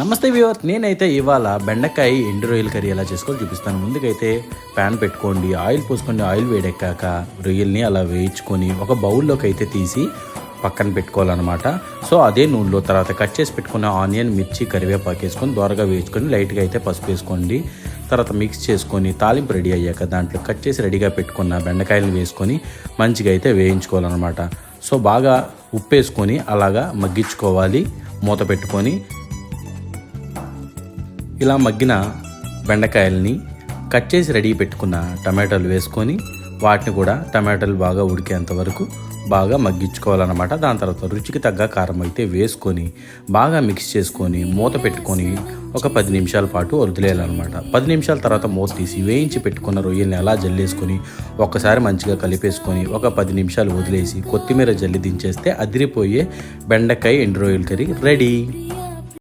నమస్తే వ్యూవర్, నేనైతే ఇవాళ బెండకాయ ఎండు రొయ్యల కర్రీ ఎలా చేసుకోవాలో చూపిస్తాను. ముందుకైతే ప్యాన్ పెట్టుకోండి, ఆయిల్ పోసుకోండి. ఆయిల్ వేడెక్కాక రొయ్యల్ని అలా వేయించుకొని ఒక బౌల్లోకి అయితే తీసి పక్కన పెట్టుకోవాలన్నమాట. సో అదే నూనెలో తర్వాత కట్ చేసి పెట్టుకున్న ఆనియన్, మిర్చి, కరివేపాకు వేసుకొని దోరగా వేయించుకొని లైట్గా అయితే పసుపు వేసుకోండి. తర్వాత మిక్స్ చేసుకొని తాలింపు రెడీ అయ్యాక దాంట్లో కట్ చేసి రెడీగా పెట్టుకున్న బెండకాయలను వేసుకొని మంచిగా అయితే వేయించుకోవాలన్నమాట. సో బాగా ఉప్పు వేసుకొని అలాగా మగ్గించుకోవాలి. మూత పెట్టుకొని ఇలా మగ్గిన బెండకాయలని కట్ చేసి రెడీ పెట్టుకున్న టమాటాలు వేసుకొని వాటిని కూడా టమాటాలు బాగా ఉడికేంత వరకు బాగా మగ్గించుకోవాలన్నమాట. దాని తర్వాత రుచికి తగ్గ కారం అయితే వేసుకొని బాగా మిక్స్ చేసుకొని మూత పెట్టుకొని ఒక 10 నిమిషాల పాటు వదిలేయాలన్నమాట. 10 నిమిషాల తర్వాత మూత తీసి వేయించి పెట్టుకున్న రొయ్యల్ని అలా జల్లేసుకొని ఒక్కసారి మంచిగా కలిపేసుకొని ఒక 10 నిమిషాలు వదిలేసి కొత్తిమీర జల్లి దించేస్తే అదిరిపోయే బెండకాయ ఎండు రొయ్యల కర్రీ రెడీ.